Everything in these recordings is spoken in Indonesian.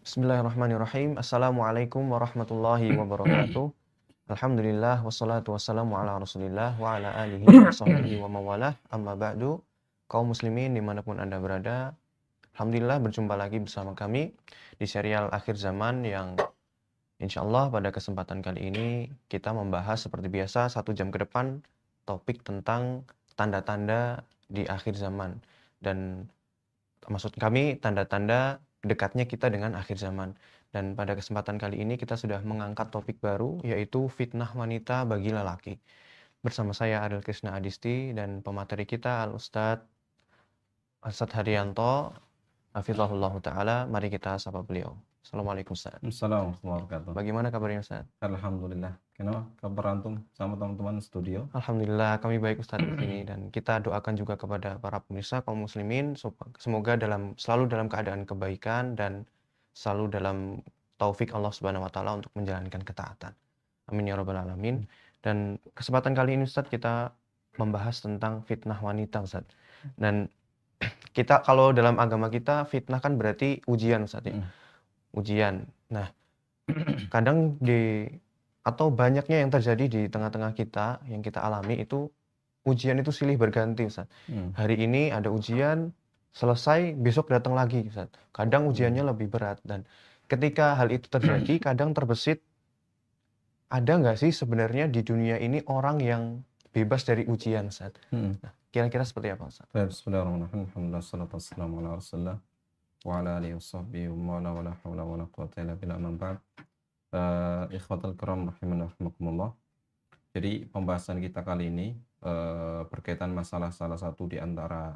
Bismillahirrahmanirrahim. Assalamualaikum warahmatullahi wabarakatuh. Alhamdulillah wassalatu wassalamu ala Rasulillah wa ala alihi wa sahbihi wa mawalah. Amma ba'du. Kaum muslimin dimanapun Anda berada, alhamdulillah berjumpa lagi bersama kami di serial Akhir Zaman yang insyaallah pada kesempatan kali ini kita membahas seperti biasa 1 jam ke depan topik tentang tanda-tanda di akhir zaman. Dan maksud kami tanda-tanda dekatnya kita dengan akhir zaman. Dan pada kesempatan kali ini kita sudah mengangkat topik baru, yaitu fitnah wanita bagi lelaki. Bersama saya Adel Krisna Adisti dan pemateri kita Al-Ustadz Asad Haryanto, hafizahullah ta'ala. Mari kita sapa beliau. Assalamualaikum Ustaz. Assalamualaikum warahmatullahi wabarakatuh. Bagaimana kabarnya Ustaz? Alhamdulillah. Kenapa kabar antum sama teman-teman studio? Alhamdulillah kami baik Ustaz di sini, dan kita doakan juga kepada para pemirsa kaum muslimin semoga selalu dalam keadaan kebaikan dan selalu dalam taufik Allah Subhanahu wa taala untuk menjalankan ketaatan. Amin ya rabbal alamin. Dan kesempatan kali ini Ustaz kita membahas tentang fitnah wanita Ustaz. Dan kita kalau dalam agama kita fitnah kan berarti ujian Ustaz ya. Ujian. Nah, kadang atau banyaknya yang terjadi di tengah-tengah kita yang kita alami itu ujian itu silih berganti Ustaz. Hari ini ada ujian, selesai besok datang lagi Ustaz. Kadang ujiannya lebih berat, dan ketika hal itu terjadi kadang terbesit, ada nggak sih sebenarnya di dunia ini orang yang bebas dari ujian Ustaz? Nah, kira-kira seperti apa Ustaz? Bismillahirrahmanirrahim. Alhamdulillah salatu wassalamu ala Rasulillah wa ala alihi washabbihi wa la haula wa la quwwata illa billah. Amma ba'd. Ikhwatal kiram rahimani rahimakumullah. Jadi pembahasan kita kali ini berkaitan masalah salah satu di antara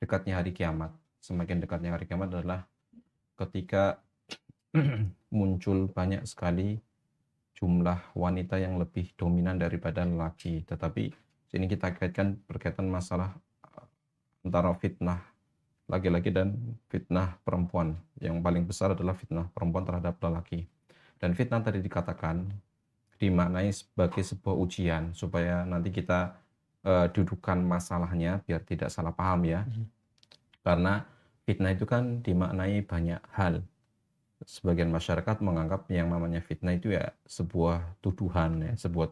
dekatnya hari kiamat. Semakin dekatnya hari kiamat adalah ketika muncul banyak sekali jumlah wanita yang lebih dominan daripada lelaki. Tetapi sini kita kaitkan berkaitan masalah antara fitnah laki-laki dan fitnah perempuan. Yang paling besar adalah fitnah perempuan terhadap lelaki. Dan fitnah tadi dikatakan dimaknai sebagai sebuah ujian supaya nanti kita dudukan masalahnya biar tidak salah paham ya. Karena fitnah itu kan dimaknai banyak hal. Sebagian masyarakat menganggap yang namanya fitnah itu ya sebuah tuduhan ya, sebuah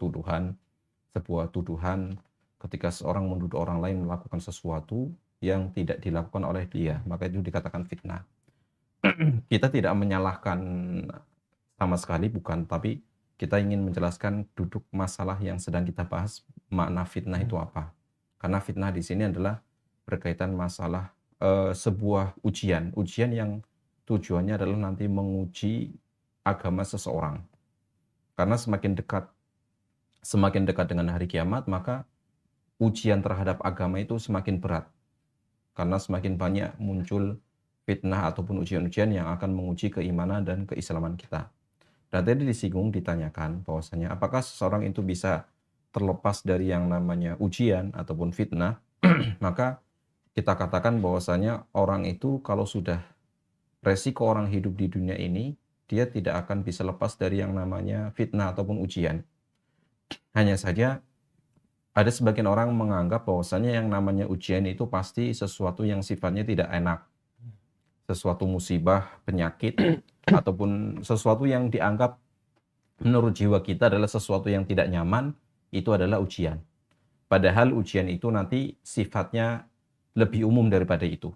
tuduhan ketika seorang menuduh orang lain melakukan sesuatu yang tidak dilakukan oleh dia, maka itu dikatakan fitnah. Kita tidak menyalahkan sama sekali, bukan, tapi kita ingin menjelaskan duduk masalah yang sedang kita bahas, makna fitnah itu apa. Karena fitnah di sini adalah berkaitan masalah sebuah ujian yang tujuannya adalah nanti menguji agama seseorang. Karena semakin dekat dengan hari kiamat, maka ujian terhadap agama itu semakin berat. Karena semakin banyak muncul fitnah ataupun ujian-ujian yang akan menguji keimanan dan keislaman kita. Dan tadi ditanyakan bahwasanya apakah seseorang itu bisa terlepas dari yang namanya ujian ataupun fitnah. Maka kita katakan bahwasanya orang itu kalau sudah resiko orang hidup di dunia ini, dia tidak akan bisa lepas dari yang namanya fitnah ataupun ujian. Hanya saja ada sebagian orang menganggap bahwasanya yang namanya ujian itu pasti sesuatu yang sifatnya tidak enak. Sesuatu musibah, penyakit, ataupun sesuatu yang dianggap menurut jiwa kita adalah sesuatu yang tidak nyaman, itu adalah ujian. Padahal ujian itu nanti sifatnya lebih umum daripada itu.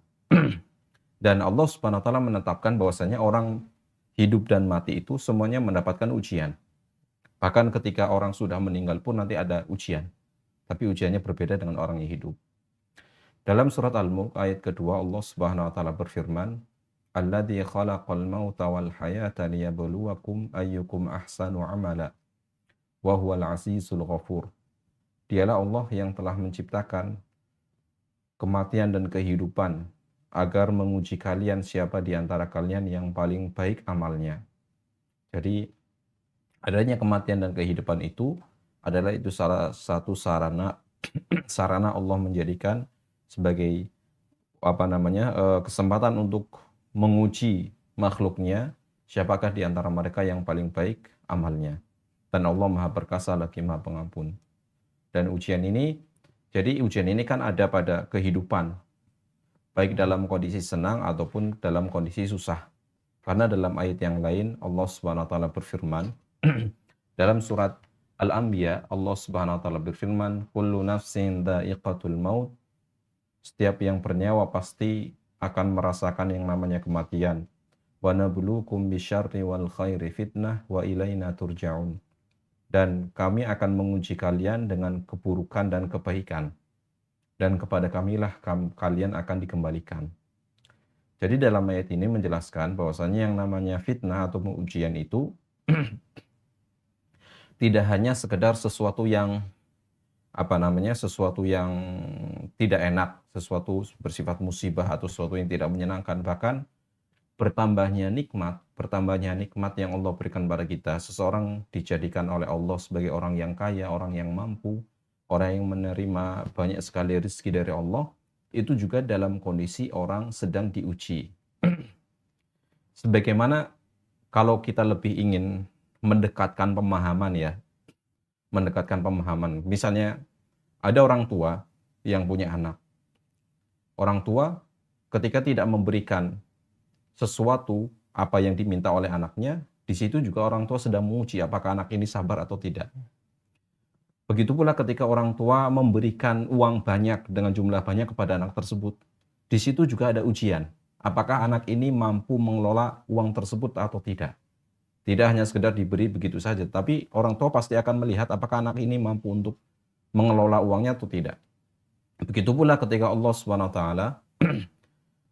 Dan Allah Subhanahu wa taala menetapkan bahwasanya orang hidup dan mati itu semuanya mendapatkan ujian. Bahkan ketika orang sudah meninggal pun nanti ada ujian. Tapi ujiannya berbeda dengan orang yang hidup. Dalam surat Al-Mulk ayat kedua Allah Subhanahu wa taala berfirman, "Alladzi khalaqal mauta wal hayata liyabluwakum ayyukum ahsanu amala wa huwal azizul ghafur." Dialah Allah yang telah menciptakan kematian dan kehidupan agar menguji kalian siapa di antara kalian yang paling baik amalnya. Jadi adanya kematian dan kehidupan itu adalah itu salah satu sarana Allah menjadikan sebagai kesempatan untuk menguji makhluknya siapakah di antara mereka yang paling baik amalnya. Dan Allah Maha Perkasa lagi Maha Pengampun. Dan ujian ini kan ada pada kehidupan, baik dalam kondisi senang ataupun dalam kondisi susah. Karena dalam ayat yang lain Allah Subhanahu wa taala berfirman dalam surat Al-Anbiya, Allah Subhanahu wa taala berfirman, "Kullu nafsin dha'iqatul maut." Setiap yang bernyawa pasti akan merasakan yang namanya kematian. "Wa nabluukum bisyarri wal khairi fitnah wa ilaina turja'un." Dan kami akan menguji kalian dengan keburukan dan kebaikan. Dan kepada kamilah kalian akan dikembalikan. Jadi dalam ayat ini menjelaskan bahwasanya yang namanya fitnah atau ujian itu tidak hanya sekedar sesuatu yang sesuatu yang tidak enak, sesuatu bersifat musibah atau sesuatu yang tidak menyenangkan, bahkan bertambahnya nikmat yang Allah berikan pada kita. Seseorang dijadikan oleh Allah sebagai orang yang kaya, orang yang mampu, orang yang menerima banyak sekali rezeki dari Allah, itu juga dalam kondisi orang sedang diuji. Sebagaimana kalau kita lebih ingin mendekatkan pemahaman ya, misalnya ada orang tua yang punya anak. Orang tua ketika tidak memberikan sesuatu apa yang diminta oleh anaknya, di situ juga orang tua sedang menguji apakah anak ini sabar atau tidak. Begitu pula ketika orang tua memberikan uang banyak dengan jumlah banyak kepada anak tersebut, di situ juga ada ujian. Apakah anak ini mampu mengelola uang tersebut atau tidak. Tidak hanya sekedar diberi begitu saja, tapi orang tua pasti akan melihat apakah anak ini mampu untuk mengelola uangnya atau tidak. Begitu pula ketika Allah Subhanahu wa taala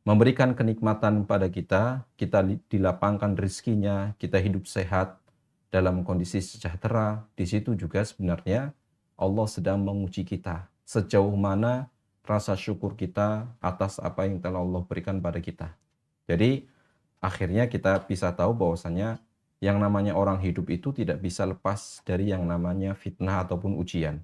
memberikan kenikmatan pada kita, kita dilapangkan rezekinya, kita hidup sehat dalam kondisi sejahtera. Di situ juga sebenarnya Allah sedang menguji kita sejauh mana rasa syukur kita atas apa yang telah Allah berikan pada kita. Jadi akhirnya kita bisa tahu bahwasanya yang namanya orang hidup itu tidak bisa lepas dari yang namanya fitnah ataupun ujian,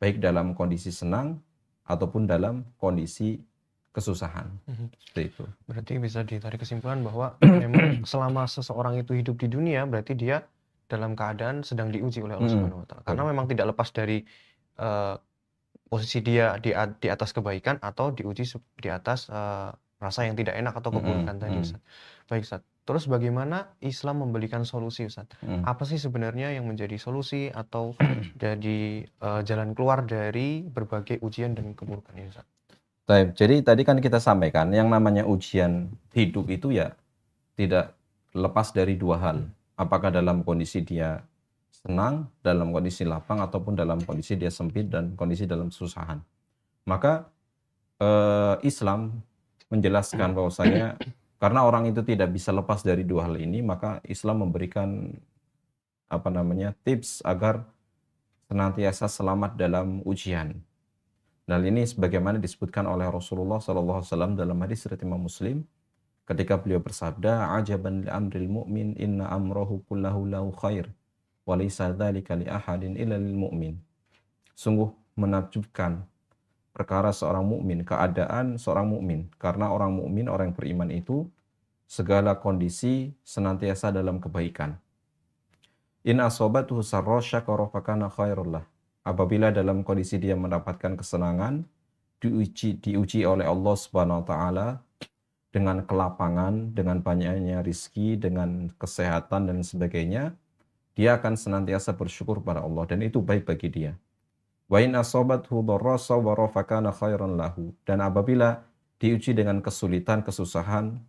baik dalam kondisi senang ataupun dalam kondisi kesusahan. Seperti itu. Berarti bisa ditarik kesimpulan bahwa memang selama seseorang itu hidup di dunia, berarti dia dalam keadaan sedang diuji oleh Allah Subhanahu wa taala. Karena memang tidak lepas dari posisi dia di atas kebaikan atau diuji di atas rasa yang tidak enak atau keburukan tadi, Ustaz. Baik, Ustaz. Terus bagaimana Islam memberikan solusi, Ustaz? Apa sih sebenarnya yang menjadi solusi atau jadi jalan keluar dari berbagai ujian dan keburukan ini, Ustaz? Baik, jadi tadi kan kita sampaikan yang namanya ujian hidup itu ya tidak lepas dari dua hal. Apakah dalam kondisi dia senang, dalam kondisi lapang, ataupun dalam kondisi dia sempit dan kondisi dalam kesusahan. Maka Islam menjelaskan bahwasanya karena orang itu tidak bisa lepas dari dua hal ini, maka Islam memberikan tips agar senantiasa selamat dalam ujian. Dan ini sebagaimana disebutkan oleh Rasulullah SAW dalam hadis riwayat Imam Muslim, ketika beliau bersabda, "Ajaban li amril mu'min, inna amrahu kullahu lahu khair, wa laysa dzalika li ahadin illa lil mu'min." Sungguh menakjubkan perkara seorang mukmin, keadaan seorang mukmin, karena orang mukmin, orang yang beriman itu segala kondisi senantiasa dalam kebaikan. In asobatuhu sarra syakara fakana khairul lah. Apabila dalam kondisi dia mendapatkan kesenangan, diuji oleh Allah Subhanahu wa taala dengan kelapangan, dengan banyaknya rizki, dengan kesehatan dan sebagainya, dia akan senantiasa bersyukur pada Allah dan itu baik bagi dia. Wa in asabathu dharra sabara fakana khairan lahu. Dan apabila diuji dengan kesulitan, kesusahan,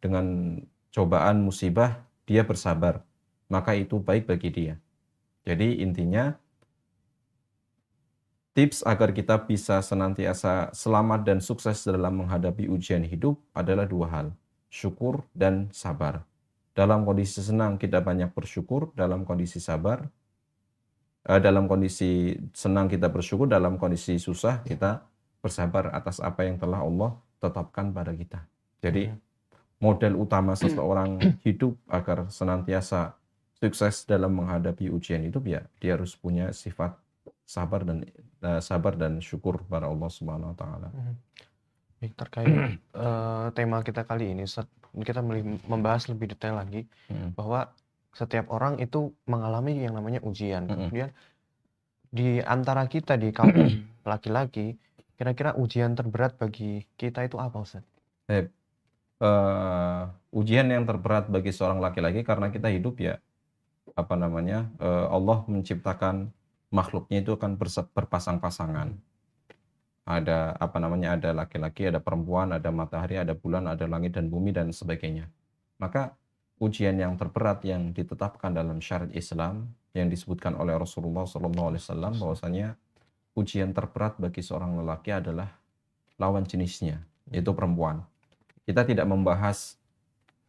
dengan cobaan, musibah, dia bersabar, maka itu baik bagi dia. Jadi intinya tips agar kita bisa senantiasa selamat dan sukses dalam menghadapi ujian hidup adalah dua hal, syukur dan sabar. Dalam kondisi senang kita banyak bersyukur, dalam kondisi senang kita bersyukur, dalam kondisi susah kita bersabar atas apa yang telah Allah tetapkan pada kita. Jadi model utama seseorang hidup agar senantiasa sukses dalam menghadapi ujian hidup ya dia harus punya sifat sabar dan syukur pada Allah Subhanahu wa taala. Terkait tema kita kali ini, kita membahas lebih detail lagi bahwa setiap orang itu mengalami yang namanya ujian. Kemudian di antara kita di kaum laki-laki, kira-kira ujian terberat bagi kita itu apa, Ustaz? ujian yang terberat bagi seorang laki-laki karena kita hidup ya Allah menciptakan makhluknya itu kan berpasang-pasangan. Ada ada laki-laki, ada perempuan, ada matahari, ada bulan, ada langit dan bumi dan sebagainya. Maka ujian yang terberat yang ditetapkan dalam syariat Islam yang disebutkan oleh Rasulullah SAW bahwasanya ujian terberat bagi seorang lelaki adalah lawan jenisnya, yaitu perempuan. Kita tidak membahas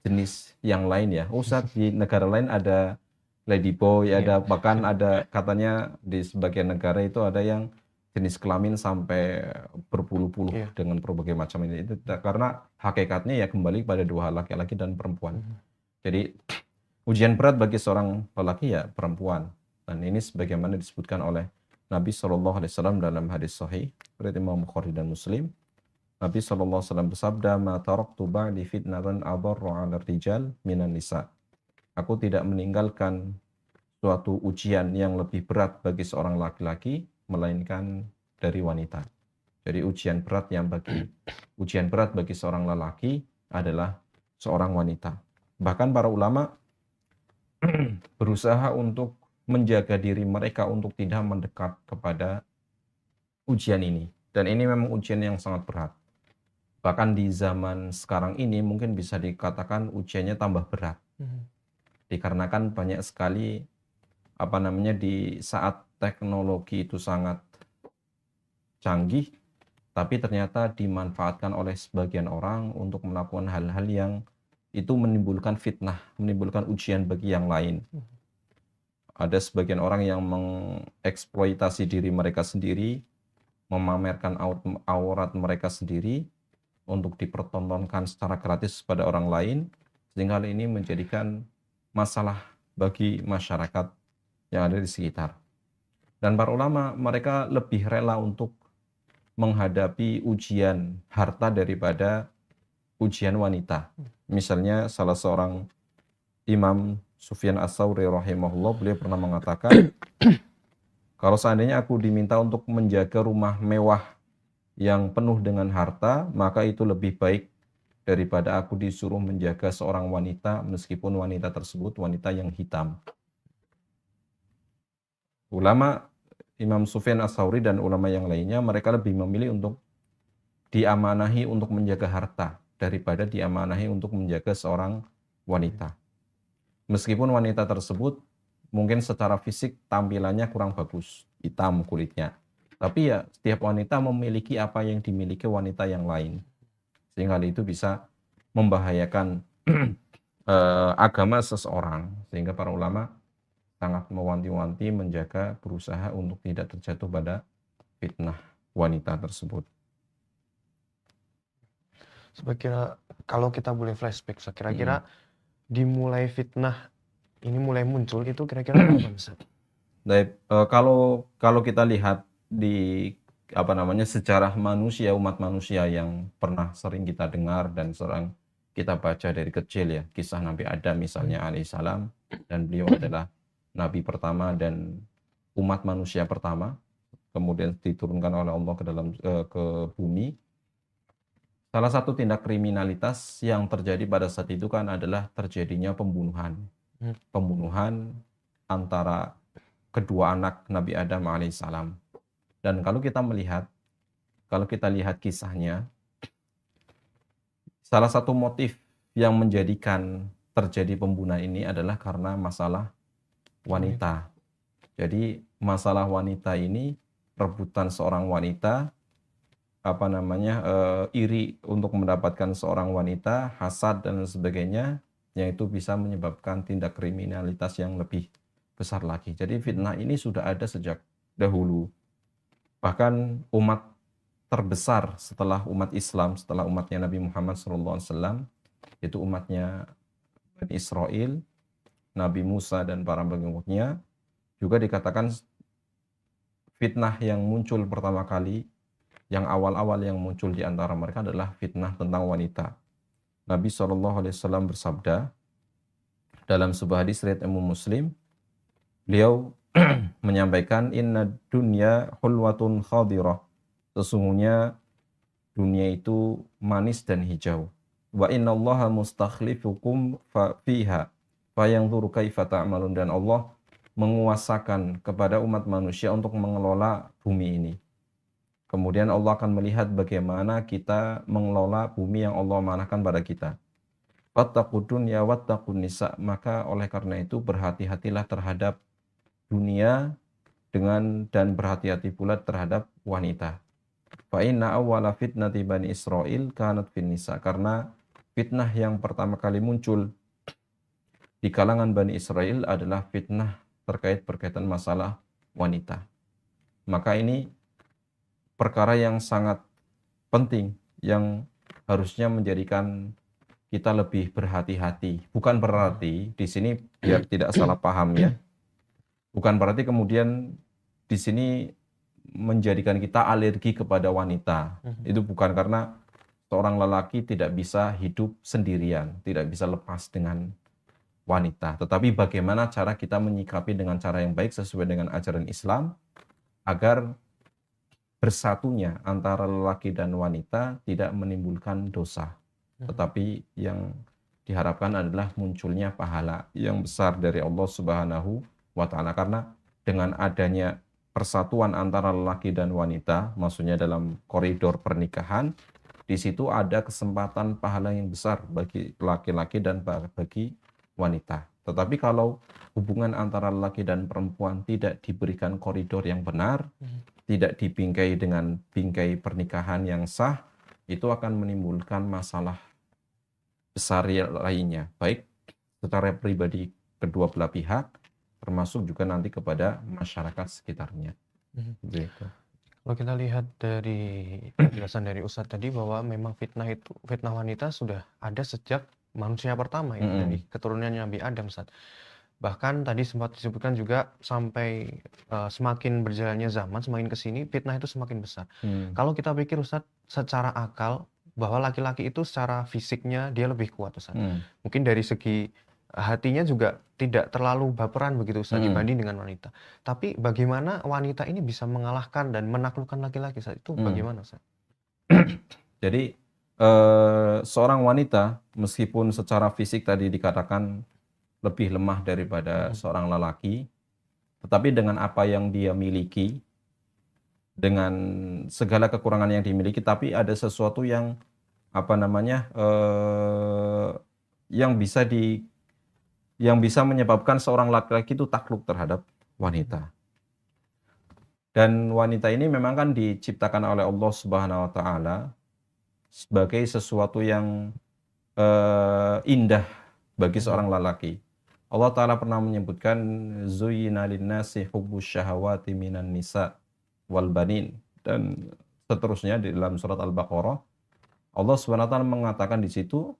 jenis yang lain ya. Ustaz, di negara lain ada ladyboy, ada bahkan ada katanya di sebagian negara itu ada yang jenis kelamin sampai berpuluh-puluh dengan berbagai macam ini. Itu karena hakikatnya ya kembali pada dua hal, laki-laki dan perempuan. Jadi ujian berat bagi seorang lelaki ya perempuan. Dan ini sebagaimana disebutkan oleh Nabi SAW dalam hadis sahih riwayat Imam Bukhari dan Muslim. Nabi SAW bersabda, "Ma taraktu ba'di fitnatan adarru 'ala rijal minan nisa." Aku tidak meninggalkan suatu ujian yang lebih berat bagi seorang laki-laki melainkan dari wanita. Jadi ujian berat bagi seorang lelaki adalah seorang wanita. Bahkan para ulama berusaha untuk menjaga diri mereka untuk tidak mendekat kepada ujian ini. Dan ini memang ujian yang sangat berat. Bahkan di zaman sekarang ini mungkin bisa dikatakan ujiannya tambah berat. Dikarenakan banyak sekali di saat teknologi itu sangat canggih, tapi ternyata dimanfaatkan oleh sebagian orang untuk melakukan hal-hal yang itu menimbulkan fitnah, menimbulkan ujian bagi yang lain. Ada sebagian orang yang mengeksploitasi diri mereka sendiri, memamerkan aurat mereka sendiri untuk dipertontonkan secara gratis pada orang lain, sehingga hal ini menjadikan masalah bagi masyarakat yang ada di sekitar. Dan para ulama mereka lebih rela untuk menghadapi ujian harta daripada ujian wanita. Misalnya salah seorang Imam Sufyan Ats-Tsauri rahimahullah, beliau pernah mengatakan, kalau seandainya aku diminta untuk menjaga rumah mewah yang penuh dengan harta, maka itu lebih baik daripada aku disuruh menjaga seorang wanita meskipun wanita tersebut wanita yang hitam. Ulama Imam Sufyan Ats-Tsauri dan ulama yang lainnya mereka lebih memilih untuk diamanahi untuk menjaga harta daripada diamanahi untuk menjaga seorang wanita. Meskipun wanita tersebut mungkin secara fisik tampilannya kurang bagus, hitam kulitnya. Tapi ya setiap wanita memiliki apa yang dimiliki wanita yang lain. Sehingga hal itu bisa membahayakan agama seseorang. Sehingga para ulama sangat mewanti-wanti menjaga, berusaha untuk tidak terjatuh pada fitnah wanita tersebut. Kira kalau kita boleh flashback, kira-kira dimulai fitnah ini mulai muncul itu kira-kira kapan, Ustaz? Kalau kita lihat di sejarah manusia, umat manusia yang pernah sering kita dengar dan sering kita baca dari kecil ya, kisah Nabi Adam misalnya alaihissalam, dan beliau adalah Nabi pertama dan umat manusia pertama, kemudian diturunkan oleh Allah ke bumi. Salah satu tindak kriminalitas yang terjadi pada saat itu kan adalah terjadinya pembunuhan. Pembunuhan antara kedua anak Nabi Adam alaihissalam. Dan kalau kita lihat kisahnya, salah satu motif yang menjadikan terjadi pembunuhan ini adalah karena masalah wanita. Jadi masalah wanita ini, rebutan seorang wanita, iri untuk mendapatkan seorang wanita, hasad dan sebagainya, yang itu bisa menyebabkan tindak kriminalitas yang lebih besar lagi. Jadi fitnah ini sudah ada sejak dahulu. Bahkan umat terbesar setelah umat Islam, setelah umatnya Nabi Muhammad SAW, yaitu umatnya Bani Israel, Nabi Musa dan para pengikutnya, juga dikatakan fitnah yang muncul pertama kali, yang awal-awal yang muncul di antara mereka adalah fitnah tentang wanita. Nabi SAW bersabda dalam sebuah hadis riwayat Imam Muslim, beliau menyampaikan, inna dunya hulwatun khadirah. Sesungguhnya dunia itu manis dan hijau. wa innallaha mustakhlifukum fiha fayanzuru kaifa ta'malun, dan Allah menguasakan kepada umat manusia untuk mengelola bumi ini. Kemudian Allah akan melihat bagaimana kita mengelola bumi yang Allah amanahkan pada kita. Wattaqud dunya wattaqun nisa, maka oleh karena itu berhati-hatilah terhadap dunia dan berhati-hati pula terhadap wanita. Fa inna awwala fitnati Bani Israil kanat fin nisa, karena fitnah yang pertama kali muncul di kalangan Bani Israel adalah fitnah berkaitan masalah wanita. Maka ini perkara yang sangat penting yang harusnya menjadikan kita lebih berhati-hati. Bukan berarti di sini, biar tidak salah paham ya, bukan berarti kemudian di sini menjadikan kita alergi kepada wanita. Itu bukan, karena seorang lelaki tidak bisa hidup sendirian, tidak bisa lepas dengan wanita. Tetapi bagaimana cara kita menyikapi dengan cara yang baik sesuai dengan ajaran Islam agar bersatunya antara lelaki dan wanita tidak menimbulkan dosa. Tetapi yang diharapkan adalah munculnya pahala yang besar dari Allah Subhanahu wa Ta'ala. Karena dengan adanya persatuan antara lelaki dan wanita, maksudnya dalam koridor pernikahan, di situ ada kesempatan pahala yang besar bagi laki-laki dan bagi wanita. Tetapi kalau hubungan antara lelaki dan perempuan tidak diberikan koridor yang benar, tidak dibingkai dengan bingkai pernikahan yang sah, itu akan menimbulkan masalah besar lainnya, baik secara pribadi kedua belah pihak, termasuk juga nanti kepada masyarakat sekitarnya. Begitu. Kalau kita lihat dari penjelasan dari Ustadz tadi bahwa memang fitnah wanita sudah ada sejak manusia pertama ya, dari keturunan Nabi Adam, Ustadz. Bahkan tadi sempat disebutkan juga sampai semakin berjalannya zaman, semakin kesini fitnah itu semakin besar. Kalau kita pikir Ustadz secara akal bahwa laki-laki itu secara fisiknya dia lebih kuat Ustadz. Mungkin dari segi hatinya juga tidak terlalu baperan begitu Ustadz dibanding dengan wanita. Tapi bagaimana wanita ini bisa mengalahkan dan menaklukkan laki-laki Ustadz? Itu bagaimana Ustadz? Jadi seorang wanita meskipun secara fisik tadi dikatakan lebih lemah daripada seorang lelaki, tetapi dengan apa yang dia miliki, dengan segala kekurangan yang dimiliki, tapi ada sesuatu yang yang bisa menyebabkan seorang laki-laki itu takluk terhadap wanita. Dan wanita ini memang kan diciptakan oleh Allah Subhanahu wa Ta'ala sebagai sesuatu yang indah bagi seorang lelaki. Allah Ta'ala pernah menyebutkan zuyyina linnasi hubbus syahawati minan nisa wal banin, dan seterusnya di dalam surat Al-Baqarah. Allah Subhanahu wa Ta'ala mengatakan di situ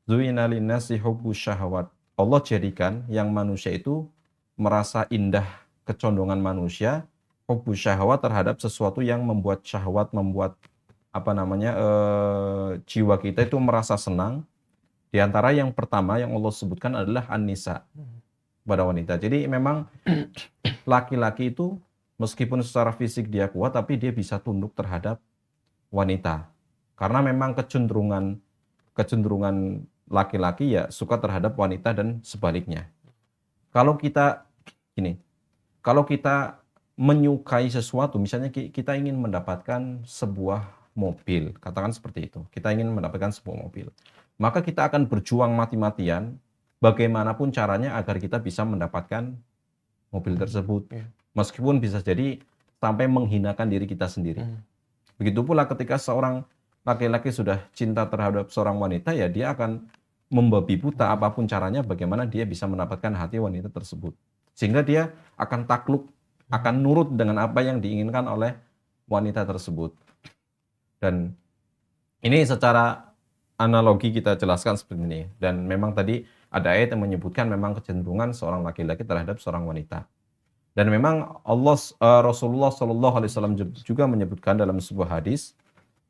zuyyina linnasi hubbus syahawat. Allah jadikan yang manusia itu merasa indah kecondongan manusia, hubbus syahawat, terhadap sesuatu yang membuat syahwat, membuat jiwa kita itu merasa senang. Di antara yang pertama yang Allah sebutkan adalah an-nisa, pada wanita. Jadi memang laki-laki itu meskipun secara fisik dia kuat, tapi dia bisa tunduk terhadap wanita. Karena memang kecenderungan laki-laki ya suka terhadap wanita dan sebaliknya. Kalau kita menyukai sesuatu, misalnya kita ingin mendapatkan sebuah mobil, katakan seperti itu. Kita ingin mendapatkan sebuah mobil. Maka kita akan berjuang mati-matian bagaimanapun caranya agar kita bisa mendapatkan mobil tersebut. Meskipun bisa jadi sampai menghinakan diri kita sendiri. Begitu pula ketika seorang laki-laki sudah cinta terhadap seorang wanita, ya dia akan membabi buta apapun caranya bagaimana dia bisa mendapatkan hati wanita tersebut. Sehingga dia akan takluk, akan nurut dengan apa yang diinginkan oleh wanita tersebut. Dan ini secara analogi kita jelaskan seperti ini. Dan memang tadi ada ayat yang menyebutkan memang kecenderungan seorang laki-laki terhadap seorang wanita. Dan memang Rasulullah SAW juga menyebutkan dalam sebuah hadis,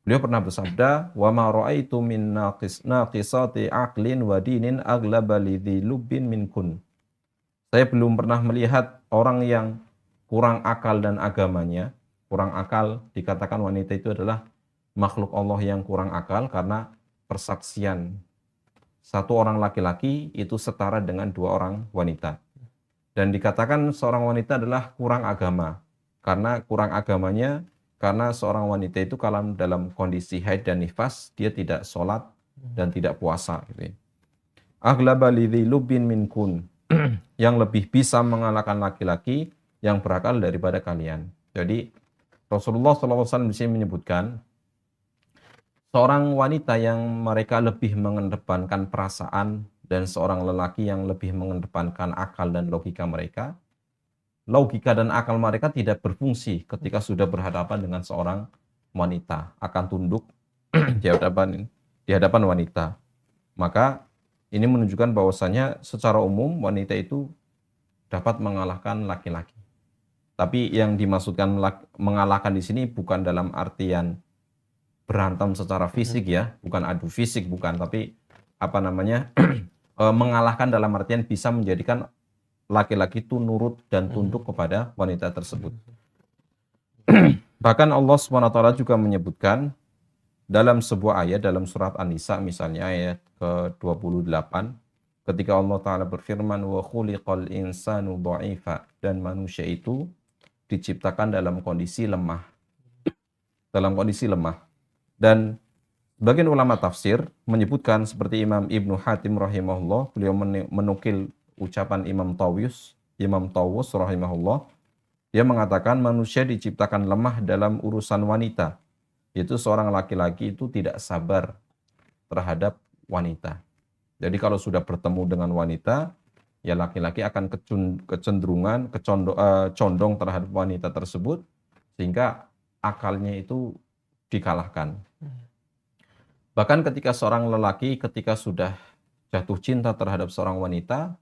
beliau pernah bersabda, "Wa ma ra'aitu min naqisati aqlin wa dinin aghlaba lidhi lubbin minkun." Saya belum pernah melihat orang yang kurang akal dan agamanya. Kurang akal, dikatakan wanita itu adalah makhluk Allah yang kurang akal, karena persaksian satu orang laki-laki itu setara dengan 2 orang wanita. Dan dikatakan seorang wanita adalah kurang agama. Karena kurang agamanya, karena seorang wanita itu kalau dalam kondisi haid dan nifas, dia tidak sholat dan tidak puasa. Gitu ya. Aghlaba lidhi lubin minkun. Yang lebih bisa mengalahkan laki-laki yang berakal daripada kalian. Jadi Rasulullah SAW di sini menyebutkan seorang wanita yang mereka lebih mengedepankan perasaan dan seorang lelaki yang lebih mengedepankan akal dan logika mereka. Logika dan akal mereka tidak berfungsi ketika sudah berhadapan dengan seorang wanita, akan tunduk di hadapan wanita. Maka ini menunjukkan bahwasanya secara umum wanita itu dapat mengalahkan laki-laki. Tapi yang dimaksudkan mengalahkan di sini bukan dalam artian berantem secara fisik ya, bukan adu fisik, bukan, tapi apa namanya mengalahkan dalam artian bisa menjadikan laki-laki itu nurut dan tunduk kepada wanita tersebut. Bahkan Allah SWT juga menyebutkan dalam sebuah ayat dalam surat An-Nisa misalnya ayat ke-28 ketika Allah Ta'ala berfirman wa khuliqal insanu dha'ifa, dan manusia itu diciptakan dalam kondisi lemah. Dalam kondisi lemah. Dan sebagian ulama tafsir menyebutkan seperti Imam Ibnu Hatim rahimahullah, beliau menukil ucapan Imam Tawus rahimahullah, dia mengatakan manusia diciptakan lemah dalam urusan wanita, yaitu seorang laki-laki itu tidak sabar terhadap wanita. Jadi kalau sudah bertemu dengan wanita, ya laki-laki akan condong terhadap wanita tersebut, sehingga akalnya itu dikalahkan. Bahkan ketika seorang lelaki ketika sudah jatuh cinta terhadap seorang wanita,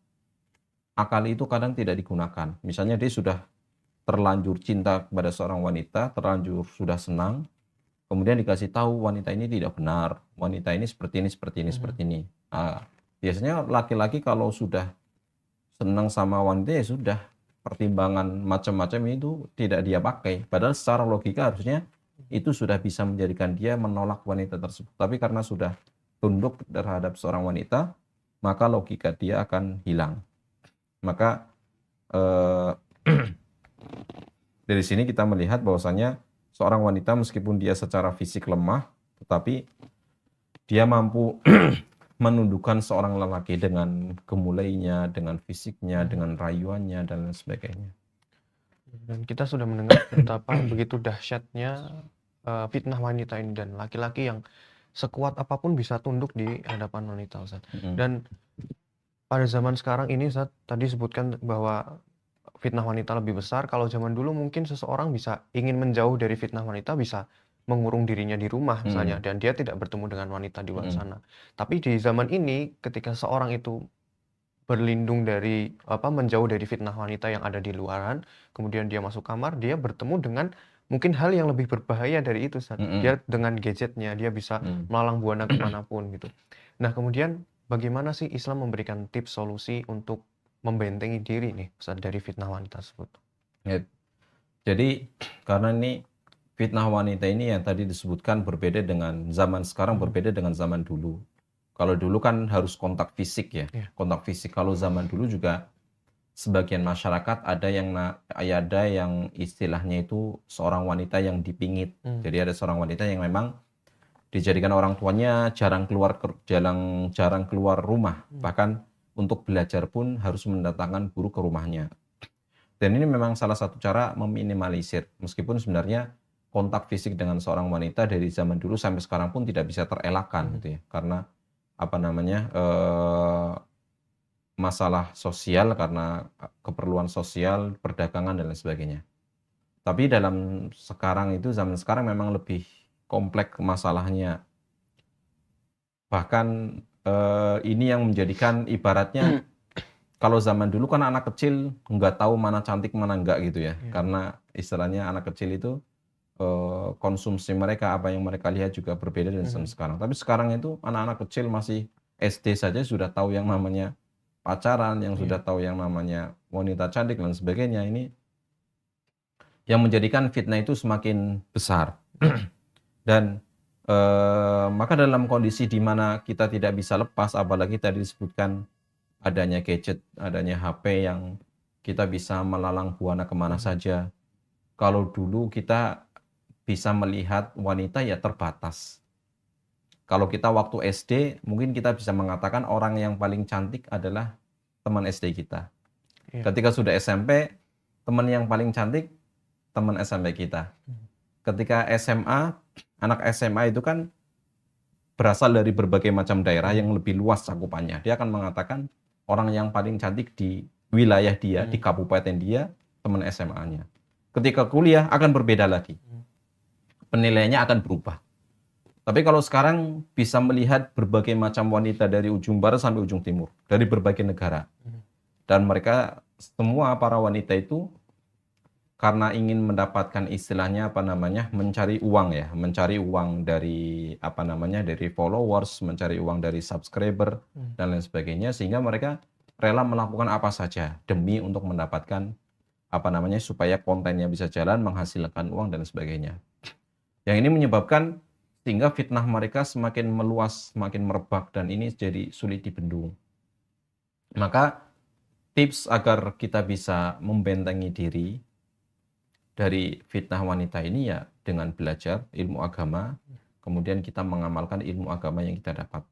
akal itu kadang tidak digunakan. Misalnya dia sudah terlanjur cinta kepada seorang wanita, terlanjur sudah senang, kemudian dikasih tahu wanita ini tidak benar, wanita ini seperti ini, seperti ini, seperti ini. Nah, biasanya laki-laki kalau sudah senang sama wanita ya sudah, pertimbangan macam-macam itu tidak dia pakai. Padahal secara logika harusnya itu sudah bisa menjadikan dia menolak wanita tersebut. Tapi karena sudah tunduk terhadap seorang wanita, maka logika dia akan hilang. Maka dari sini kita melihat bahwasanya seorang wanita meskipun dia secara fisik lemah, tetapi dia mampu menundukkan seorang lelaki dengan gemulainya, dengan fisiknya, dengan rayuannya, dan lain sebagainya. Dan kita sudah mendengar betapa begitu dahsyatnya fitnah wanita ini, dan laki-laki yang sekuat apapun bisa tunduk di hadapan wanita, Ustaz. Dan pada zaman sekarang ini, Ustaz, tadi sebutkan bahwa fitnah wanita lebih besar. Kalau zaman dulu mungkin seseorang bisa ingin menjauh dari fitnah wanita, bisa mengurung dirinya di rumah misalnya, dan dia tidak bertemu dengan wanita di luar sana. Tapi di zaman ini ketika seorang itu berlindung dari menjauh dari fitnah wanita yang ada di luaran, kemudian dia masuk kamar, dia bertemu dengan mungkin hal yang lebih berbahaya dari itu, Ustaz. Dia dengan gadgetnya dia bisa melalang buana kemanapun gitu. Nah, kemudian bagaimana sih Islam memberikan tips solusi untuk membentengi diri nih, Ustaz, dari fitnah wanita tersebut? Ya, jadi karena ini fitnah wanita ini yang tadi disebutkan berbeda dengan zaman sekarang, berbeda dengan zaman dulu. Kalau dulu kan harus kontak fisik ya, kontak fisik. Kalau zaman dulu juga sebagian masyarakat ada yang istilahnya itu seorang wanita yang dipingit. Jadi ada seorang wanita yang memang dijadikan orang tuanya jarang keluar rumah, bahkan untuk belajar pun harus mendatangkan guru ke rumahnya. Dan ini memang salah satu cara meminimalisir, meskipun sebenarnya kontak fisik dengan seorang wanita dari zaman dulu sampai sekarang pun tidak bisa terelakkan gitu ya, karena masalah sosial, karena keperluan sosial, perdagangan dan lain sebagainya. Tapi dalam zaman sekarang memang lebih kompleks masalahnya. Bahkan ini yang menjadikan ibaratnya kalau zaman dulu kan anak kecil nggak tahu mana cantik mana enggak gitu ya. Karena istilahnya anak kecil itu konsumsi mereka, apa yang mereka lihat juga berbeda dengan sekarang. Tapi sekarang itu anak-anak kecil masih SD saja sudah tahu yang namanya pacaran, yang sudah tahu yang namanya wanita cantik dan sebagainya. Ini yang menjadikan fitnah itu semakin besar. Dan Maka dalam kondisi di mana kita tidak bisa lepas, apalagi tadi disebutkan adanya gadget, adanya HP yang kita bisa melalang buana kemana saja. Kalau dulu kita bisa melihat wanita ya terbatas. Kalau kita waktu SD, mungkin kita bisa mengatakan orang yang paling cantik adalah teman SD kita. Iya. Ketika sudah SMP, teman yang paling cantik teman SMP kita. Ketika SMA, anak SMA itu kan berasal dari berbagai macam daerah yang lebih luas cakupannya. Dia akan mengatakan orang yang paling cantik di wilayah dia, di kabupaten dia, teman SMA-nya. Ketika kuliah akan berbeda lagi. Penilaiannya akan berubah. Tapi kalau sekarang bisa melihat berbagai macam wanita dari ujung barat sampai ujung timur, dari berbagai negara. Dan mereka semua para wanita itu karena ingin mendapatkan istilahnya mencari uang ya, mencari uang dari dari followers, mencari uang dari subscriber dan lain sebagainya, sehingga mereka rela melakukan apa saja demi untuk mendapatkan supaya kontennya bisa jalan, menghasilkan uang dan sebagainya. Yang ini menyebabkan sehingga fitnah mereka semakin meluas, semakin merebak, dan ini jadi sulit dibendung. Maka tips agar kita bisa membentengi diri dari fitnah wanita ini ya dengan belajar ilmu agama, kemudian kita mengamalkan ilmu agama yang kita dapat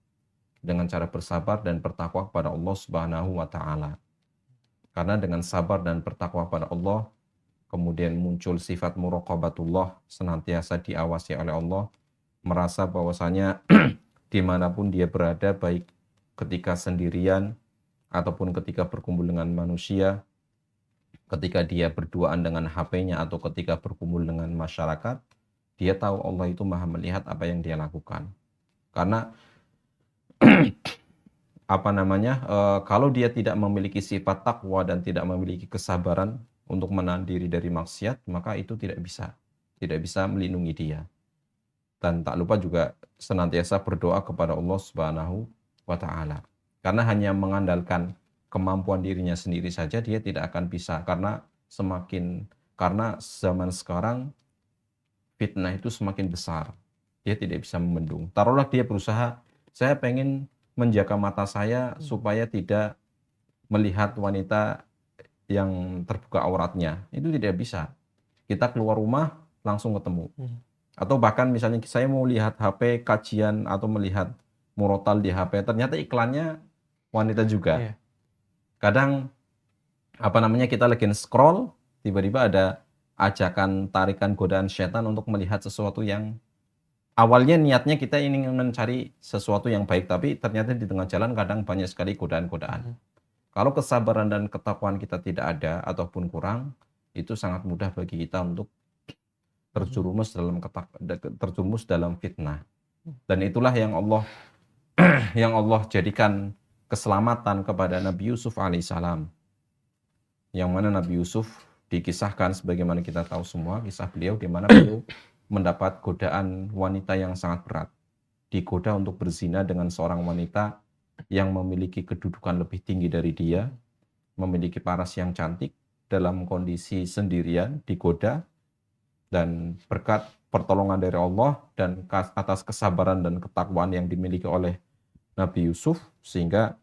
dengan cara bersabar dan bertakwa kepada Allah Subhanahu wa taala. Karena dengan sabar dan bertakwa kepada Allah, kemudian muncul sifat muraqabatullah, senantiasa diawasi oleh Allah, merasa bahwasanya dimanapun dia berada, baik ketika sendirian ataupun ketika berkumpul dengan manusia, ketika dia berduaan dengan HP-nya atau ketika berkumpul dengan masyarakat, dia tahu Allah itu maha melihat apa yang dia lakukan. Karena kalau dia tidak memiliki sifat takwa dan tidak memiliki kesabaran untuk menahan diri dari maksiat, maka itu tidak bisa melindungi dia. Dan tak lupa juga senantiasa berdoa kepada Allah Subhanahu wa taala. Karena hanya mengandalkan kemampuan dirinya sendiri saja dia tidak akan bisa, karena zaman sekarang fitnah itu semakin besar. Dia tidak bisa membendung. Taruhlah dia berusaha, saya pengen menjaga mata saya supaya tidak melihat wanita yang terbuka auratnya. Itu tidak bisa. Kita keluar rumah langsung ketemu. Atau bahkan misalnya saya mau lihat HP kajian atau melihat murotal di HP, ternyata iklannya wanita juga. Iya. Kadang kita lagi scroll, tiba-tiba ada ajakan, tarikan, godaan setan untuk melihat sesuatu yang awalnya niatnya kita ingin mencari sesuatu yang baik, tapi ternyata di tengah jalan kadang banyak sekali godaan-godaan. Kalau kesabaran dan ketakwaan kita tidak ada ataupun kurang, itu sangat mudah bagi kita untuk terjerumus dalam fitnah. Dan itulah yang Allah jadikan keselamatan kepada Nabi Yusuf alaihissalam. Yang mana Nabi Yusuf dikisahkan sebagaimana kita tahu semua kisah beliau, di mana beliau mendapat godaan wanita yang sangat berat. Digoda untuk berzina dengan seorang wanita yang memiliki kedudukan lebih tinggi dari dia, memiliki paras yang cantik, dalam kondisi sendirian digoda. Dan berkat pertolongan dari Allah dan atas kesabaran dan ketakwaan yang dimiliki oleh Nabi Yusuf, sehingga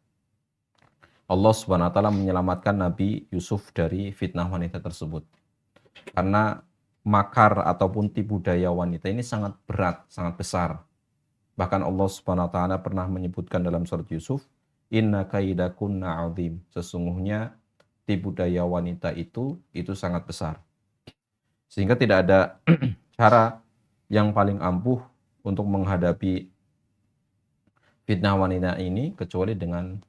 Allah Subhanahu wa taala menyelamatkan Nabi Yusuf dari fitnah wanita tersebut. Karena makar ataupun tipu daya wanita ini sangat berat, sangat besar. Bahkan Allah Subhanahu wa taala pernah menyebutkan dalam surat Yusuf, "Inna kaidakunna 'adzim." Sesungguhnya tipu daya wanita itu sangat besar. Sehingga tidak ada cara yang paling ampuh untuk menghadapi fitnah wanita ini kecuali dengan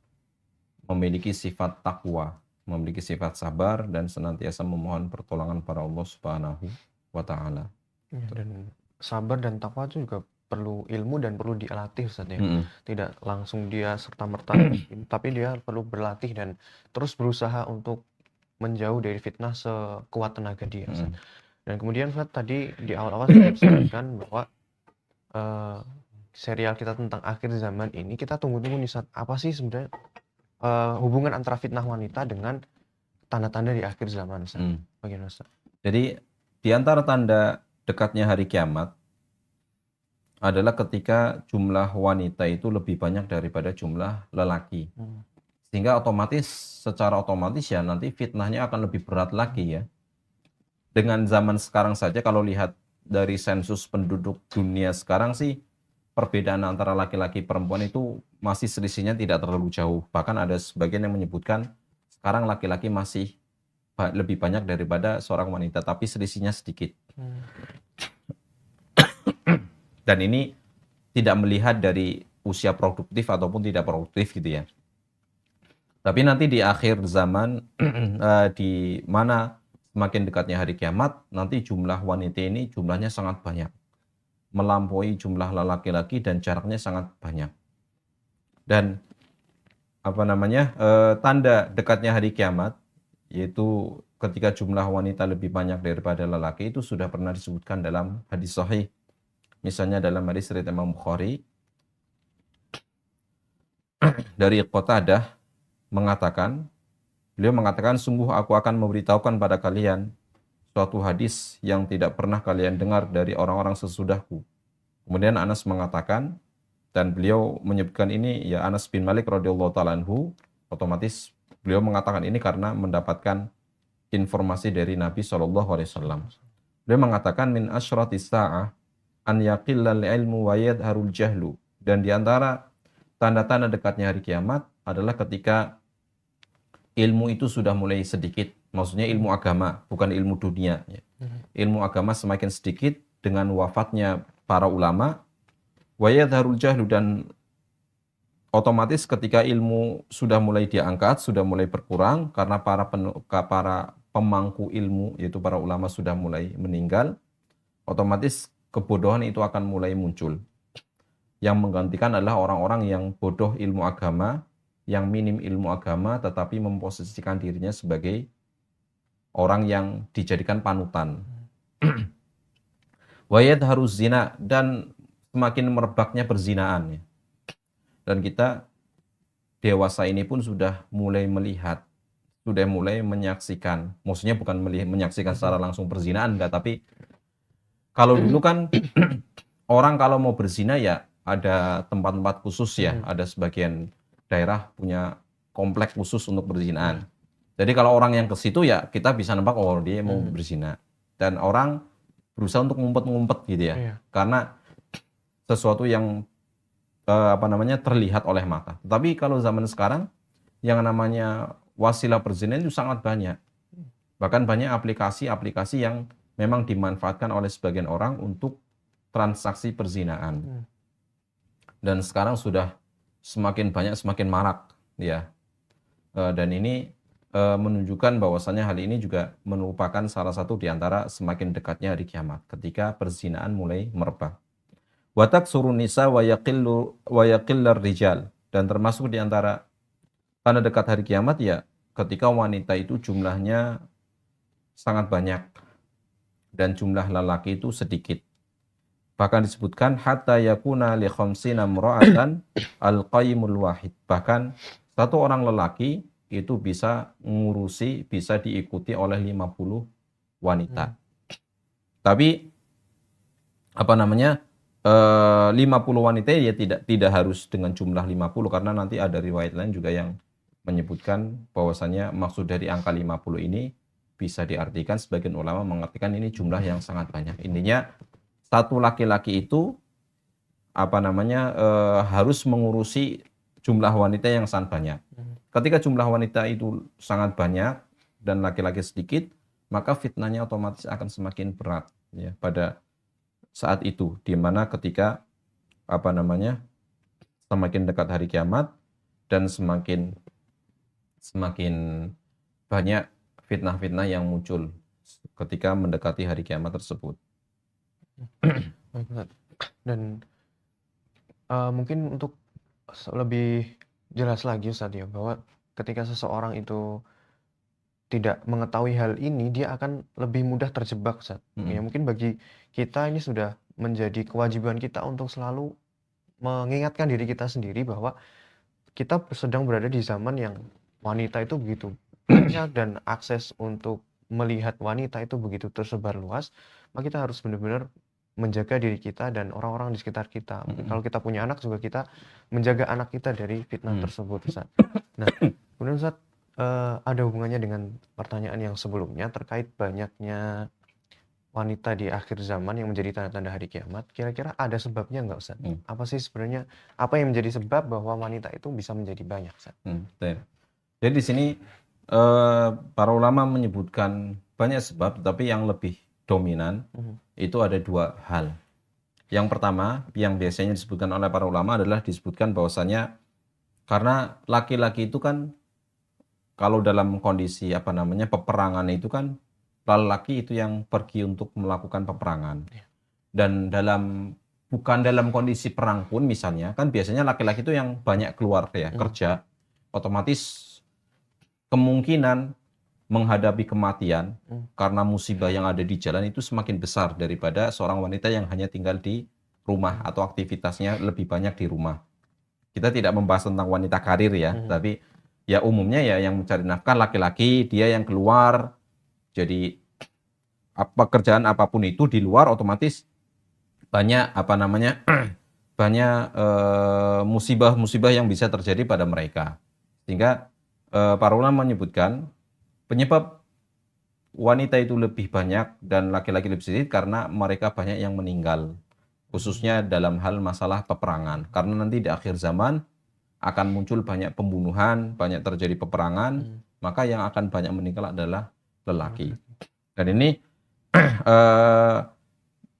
memiliki sifat takwa, memiliki sifat sabar dan senantiasa memohon pertolongan pada Allah Subhanahu wa taala. Dan sabar dan takwa itu juga perlu ilmu dan perlu dilatih, Ustaz ya. Tidak langsung dia serta-merta, tapi dia perlu berlatih dan terus berusaha untuk menjauh dari fitnah sekuat tenaga dia, Ustaz. Dan kemudian Ustaz tadi di awal-awal saya sebutkan bahwa serial kita tentang akhir zaman ini kita tunggu-tunggu nih Ustaz, apa sih sebenarnya hubungan antara fitnah wanita dengan tanda-tanda di akhir zaman, Ustaz? Bagaimana, Ustaz? Jadi di antara tanda dekatnya hari kiamat adalah ketika jumlah wanita itu lebih banyak daripada jumlah lelaki. Hmm. Sehingga secara otomatis ya nanti fitnahnya akan lebih berat lagi ya. Dengan zaman sekarang saja kalau lihat dari sensus penduduk dunia sekarang sih, perbedaan antara laki-laki perempuan itu masih selisihnya tidak terlalu jauh. Bahkan ada sebagian yang menyebutkan sekarang laki-laki masih lebih banyak daripada seorang wanita, tapi selisihnya sedikit. Hmm. Dan ini tidak melihat dari usia produktif ataupun tidak produktif gitu ya. Tapi nanti di akhir zaman, di mana semakin dekatnya hari kiamat, nanti jumlah wanita ini jumlahnya sangat banyak. Melampaui jumlah laki-laki dan jaraknya sangat banyak. Dan tanda dekatnya hari kiamat, yaitu ketika jumlah wanita lebih banyak daripada lelaki, itu sudah pernah disebutkan dalam hadis sahih. Misalnya dalam hadis riwayat Imam Bukhari dari Qatadah beliau mengatakan, sungguh aku akan memberitahukan pada kalian suatu hadis yang tidak pernah kalian dengar dari orang-orang sesudahku. Kemudian Anas mengatakan, dan beliau menyebutkan ini ya Anas bin Malik radhiyallahu taala anhu, otomatis beliau mengatakan ini karena mendapatkan informasi dari Nabi SAW. Beliau mengatakan, min asyratis sa'ah an yaqillal ilmu wa yadharul jahlu. Dan di antara tanda-tanda dekatnya hari kiamat adalah ketika ilmu itu sudah mulai sedikit. Maksudnya ilmu agama, bukan ilmu dunia. Ilmu agama semakin sedikit dengan wafatnya para ulama. Wa yadharul jahlu, dan otomatis ketika ilmu sudah mulai diangkat, sudah mulai berkurang karena para pemangku ilmu, yaitu para ulama sudah mulai meninggal, otomatis kebodohan itu akan mulai muncul. Yang menggantikan adalah orang-orang yang bodoh ilmu agama, yang minim ilmu agama, tetapi memposisikan dirinya sebagai orang yang dijadikan panutan. Wayad harus zina, dan semakin merebaknya perzinaan. Dan kita dewasa ini pun sudah mulai melihat, sudah mulai menyaksikan, maksudnya bukan menyaksikan secara langsung perzinaan, enggak, tapi kalau dulu kan orang kalau mau berzina ya ada tempat-tempat khusus ya, ada sebagian daerah punya kompleks khusus untuk perzinaan. Jadi kalau orang yang ke situ ya kita bisa nebak, oh dia mau berzina. Dan orang berusaha untuk ngumpet-ngumpet gitu ya. Karena sesuatu yang terlihat oleh mata. Tapi kalau zaman sekarang yang namanya wasilah perzinahan itu sangat banyak. Bahkan banyak aplikasi-aplikasi yang memang dimanfaatkan oleh sebagian orang untuk transaksi perzinaan. Dan sekarang sudah semakin banyak, semakin marak ya. Dan ini menunjukkan bahwasannya hal ini juga merupakan salah satu di antara semakin dekatnya hari kiamat ketika perzinaan mulai merebak. Watak surun nisa wa yaqillar rijal, dan termasuk di antara tanda dekat hari kiamat ya ketika wanita itu jumlahnya sangat banyak dan jumlah lelaki itu sedikit. Bahkan disebutkan hatta yakuna li khamsina imra'atan al-qayyimul wahid. Bahkan satu orang lelaki itu bisa diikuti oleh 50 wanita. Tapi 50 wanita ya tidak harus dengan jumlah 50, karena nanti ada riwayat lain juga yang menyebutkan bahwasannya maksud dari angka 50 ini bisa diartikan, sebagian ulama mengartikan ini jumlah yang sangat banyak. Intinya satu laki-laki itu harus mengurusi jumlah wanita yang sangat banyak. Ketika jumlah wanita itu sangat banyak dan laki-laki sedikit, maka fitnahnya otomatis akan semakin berat ya pada saat itu, di mana ketika semakin dekat hari kiamat dan semakin banyak fitnah-fitnah yang muncul ketika mendekati hari kiamat tersebut. Dan mungkin untuk lebih jelas lagi Ustaz ya, bahwa ketika seseorang itu tidak mengetahui hal ini, dia akan lebih mudah terjebak Ustaz. Ya mungkin bagi kita ini sudah menjadi kewajiban kita untuk selalu mengingatkan diri kita sendiri bahwa kita sedang berada di zaman yang wanita itu begitu banyak dan akses untuk melihat wanita itu begitu tersebar luas, maka kita harus benar-benar menjaga diri kita dan orang-orang di sekitar kita. Mungkin kalau kita punya anak juga kita menjaga anak kita dari fitnah tersebut, Ustaz. Nah, kemudian Ustaz, ada hubungannya dengan pertanyaan yang sebelumnya terkait banyaknya wanita di akhir zaman yang menjadi tanda-tanda hari kiamat. Kira-kira ada sebabnya nggak, Ustaz? Apa sih sebenarnya, apa yang menjadi sebab bahwa wanita itu bisa menjadi banyak, Ustaz? Jadi di sini para ulama menyebutkan banyak sebab, tapi yang lebih dominan itu ada dua hal. Yang pertama, yang biasanya disebutkan oleh para ulama adalah disebutkan bahwasanya karena laki-laki itu kan kalau dalam kondisi peperangan itu kan laki itu yang pergi untuk melakukan peperangan. Dan bukan dalam kondisi perang pun misalnya, kan biasanya laki-laki itu yang banyak keluar ya, kerja, otomatis kemungkinan menghadapi kematian karena musibah yang ada di jalan itu semakin besar daripada seorang wanita yang hanya tinggal di rumah atau aktivitasnya lebih banyak di rumah. Kita tidak membahas tentang wanita karir ya, tapi ya umumnya ya yang mencari nafkah laki-laki, dia yang keluar. Jadi pekerjaan apapun itu di luar otomatis banyak banyak musibah-musibah yang bisa terjadi pada mereka. Sehingga para ulama menyebutkan penyebab wanita itu lebih banyak dan laki-laki lebih sedikit karena mereka banyak yang meninggal, khususnya dalam hal masalah peperangan. Karena nanti di akhir zaman akan muncul banyak pembunuhan, banyak terjadi peperangan, maka yang akan banyak meninggal adalah lelaki. Dan ini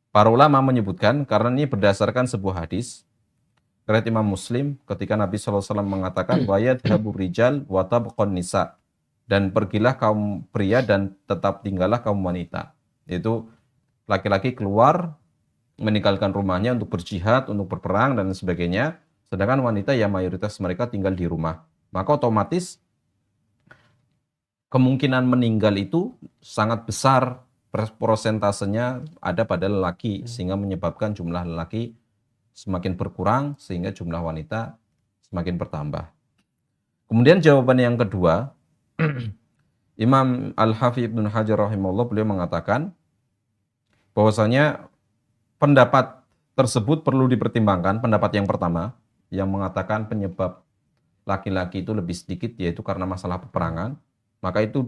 para ulama menyebutkan karena ini berdasarkan sebuah hadis riwayat Imam Muslim ketika Nabi SAW mengatakan wa yadhhabur rijal wa tabqun nisa, dan pergilah kaum pria dan tetap tinggallah kaum wanita. Itu laki-laki keluar meninggalkan rumahnya untuk berjihad, untuk berperang dan sebagainya, sedangkan wanita ya mayoritas mereka tinggal di rumah. Maka otomatis kemungkinan meninggal itu sangat besar, prosentasenya ada pada lelaki, sehingga menyebabkan jumlah lelaki semakin berkurang sehingga jumlah wanita semakin bertambah. Kemudian jawaban yang kedua, Imam Al-Hafidz Ibnu Hajar rahimahullah beliau mengatakan bahwasanya pendapat tersebut perlu dipertimbangkan. Pendapat yang pertama yang mengatakan penyebab laki-laki itu lebih sedikit yaitu karena masalah peperangan, maka itu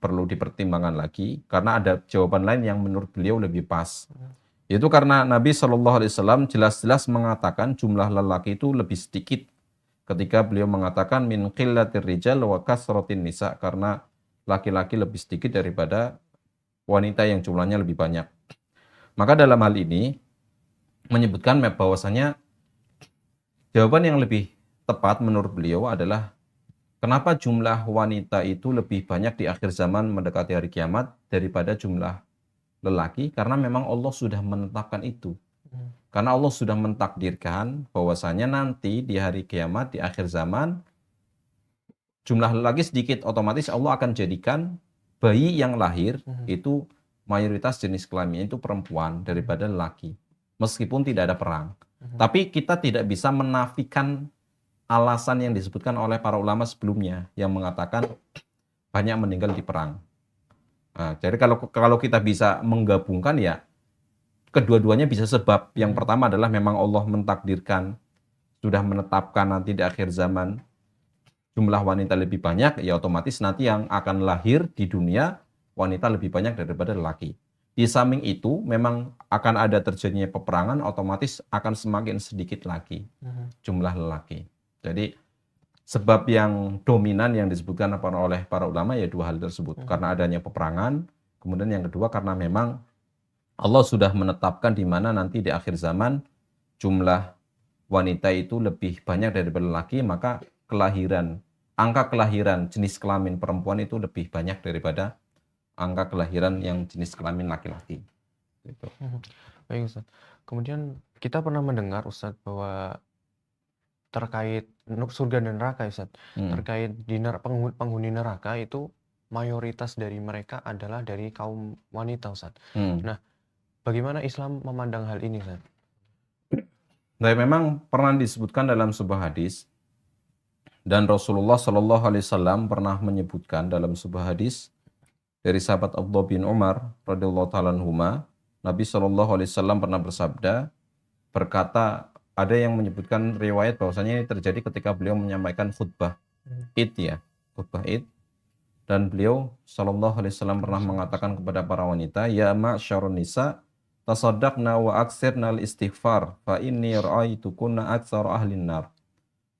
perlu dipertimbangkan lagi karena ada jawaban lain yang menurut beliau lebih pas. Yaitu karena Nabi SAW jelas-jelas mengatakan jumlah lelaki itu lebih sedikit ketika beliau mengatakan min qillatir rijal wa kasratin nisa, karena laki-laki lebih sedikit daripada wanita yang jumlahnya lebih banyak. Maka dalam hal ini menyebutkan bahwasanya jawaban yang lebih tepat menurut beliau adalah kenapa jumlah wanita itu lebih banyak di akhir zaman mendekati hari kiamat daripada jumlah lelaki, karena memang Allah sudah menetapkan itu. Karena Allah sudah mentakdirkan bahwasanya nanti di hari kiamat, di akhir zaman, jumlah lelaki sedikit, otomatis Allah akan jadikan bayi yang lahir itu mayoritas jenis kelaminnya itu perempuan daripada lelaki. Meskipun tidak ada perang. Tapi kita tidak bisa menafikan alasan yang disebutkan oleh para ulama sebelumnya yang mengatakan banyak meninggal di perang. Nah, jadi kalau kita bisa menggabungkan ya kedua-duanya bisa sebab. Yang pertama adalah memang Allah mentakdirkan, sudah menetapkan nanti di akhir zaman jumlah wanita lebih banyak, ya otomatis nanti yang akan lahir di dunia wanita lebih banyak daripada lelaki. Di samping itu memang akan ada terjadinya peperangan, otomatis akan semakin sedikit lagi jumlah lelaki. Jadi sebab yang dominan yang disebutkan oleh para ulama ya dua hal tersebut. Karena adanya peperangan, kemudian yang kedua karena memang Allah sudah menetapkan di mana nanti di akhir zaman jumlah wanita itu lebih banyak daripada lelaki, maka angka kelahiran jenis kelamin perempuan itu lebih banyak daripada angka kelahiran yang jenis kelamin laki-laki. Gitu. Baik Ustaz. Kemudian kita pernah mendengar Ustaz bahwa terkait surga dan neraka Ustaz, terkait penghuni neraka itu mayoritas dari mereka adalah dari kaum wanita Ustaz. Nah, bagaimana Islam memandang hal ini Ustaz? Nah, memang pernah disebutkan dalam sebuah hadis dan Rasulullah SAW pernah menyebutkan dalam sebuah hadis dari sahabat Abdullah bin Umar radhiyallahu ta'ala anhuma Nabi SAW pernah bersabda, berkata, ada yang menyebutkan riwayat bahwasanya ini terjadi ketika beliau menyampaikan khutbah Id ya, khutbah Id, dan beliau SAW pernah mengatakan kepada para wanita, ya ma'syarun nisa, tasaddaqna wa aksirna al-istighfar, fa inni ra'aitukunna aktsara ahlin nar.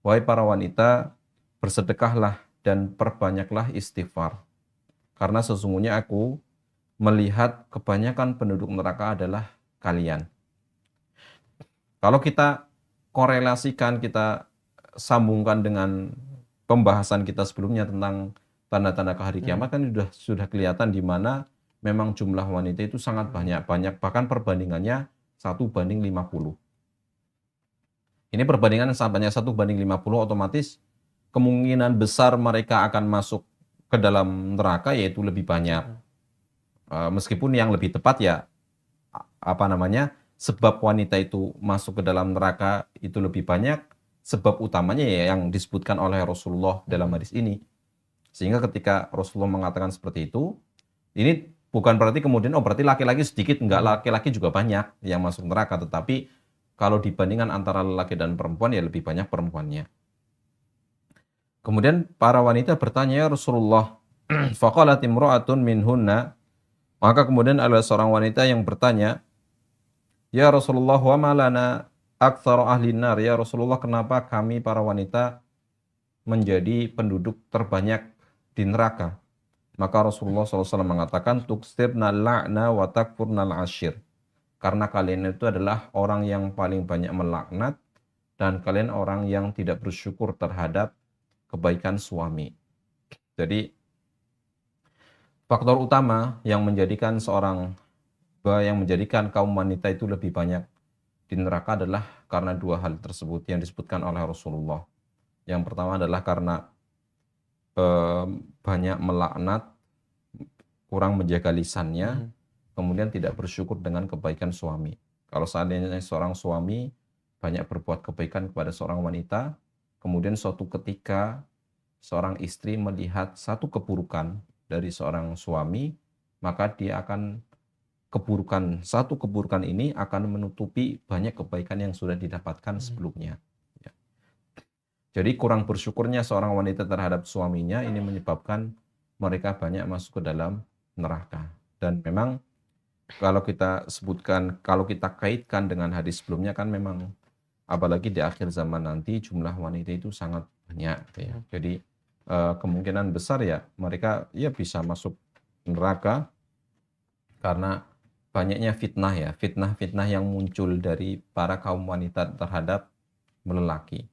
Wahai para wanita, bersedekahlah dan perbanyaklah istighfar. Karena sesungguhnya aku melihat kebanyakan penduduk neraka adalah kalian. Kalau kita korelasikan, kita sambungkan dengan pembahasan kita sebelumnya tentang tanda-tanda hari kiamat, kan sudah kelihatan di mana memang jumlah wanita itu sangat banyak, bahkan perbandingannya 1:50. Ini perbandingan banyak 1:50, otomatis kemungkinan besar mereka akan masuk ke dalam neraka yaitu lebih banyak. Meskipun yang lebih tepat ya sebab wanita itu masuk ke dalam neraka itu lebih banyak, sebab utamanya ya yang disebutkan oleh Rasulullah dalam hadis ini. Sehingga ketika Rasulullah mengatakan seperti itu, ini bukan berarti kemudian berarti laki-laki sedikit, enggak, laki-laki juga banyak yang masuk neraka, tetapi kalau dibandingkan antara laki dan perempuan ya lebih banyak perempuannya. Kemudian para wanita bertanya, ya Rasulullah, faqalat imra'atun minhunna, maka kemudian ada seorang wanita yang bertanya, ya Rasulullah, wa malana aktsara ahlin nar, ya Rasulullah, kenapa kami para wanita menjadi penduduk terbanyak di neraka? Maka Rasulullah SAW mengatakan, tuksirna la'na wa takfurnal ashir. Karena kalian itu adalah orang yang paling banyak melaknat dan kalian orang yang tidak bersyukur terhadap kebaikan suami. Jadi faktor utama yang menjadikan kaum wanita itu lebih banyak di neraka adalah karena dua hal tersebut yang disebutkan oleh Rasulullah. Yang pertama adalah karena banyak melaknat, kurang menjaga lisannya, kemudian tidak bersyukur dengan kebaikan suami. Kalau seandainya seorang suami banyak berbuat kebaikan kepada seorang wanita, kemudian suatu ketika seorang istri melihat satu keburukan dari seorang suami, maka dia akan satu keburukan ini akan menutupi banyak kebaikan yang sudah didapatkan sebelumnya. Ya. Jadi kurang bersyukurnya seorang wanita terhadap suaminya ini menyebabkan mereka banyak masuk ke dalam neraka. Dan memang kalau kita kaitkan dengan hadis sebelumnya, kan memang apalagi di akhir zaman nanti jumlah wanita itu sangat banyak. Ya. Jadi kemungkinan besar ya mereka ya bisa masuk neraka karena banyaknya fitnah yang muncul dari para kaum wanita terhadap lelaki.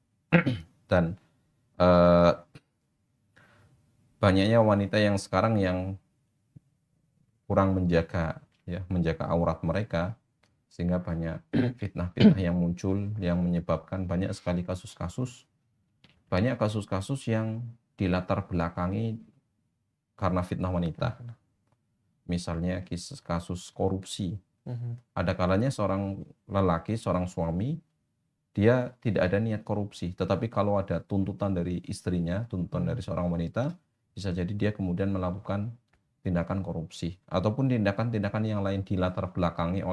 Dan banyaknya wanita yang sekarang yang kurang menjaga aurat mereka, sehingga banyak fitnah-fitnah yang muncul yang menyebabkan banyak sekali kasus-kasus yang dilatar belakangi karena fitnah wanita. Misalnya kasus korupsi. Ada kalanya seorang lelaki, seorang suami, dia tidak ada niat korupsi, tetapi kalau ada tuntutan dari istrinya, tuntutan dari seorang wanita, bisa jadi dia kemudian melakukan tindakan korupsi ataupun tindakan-tindakan yang lain dilatar belakangi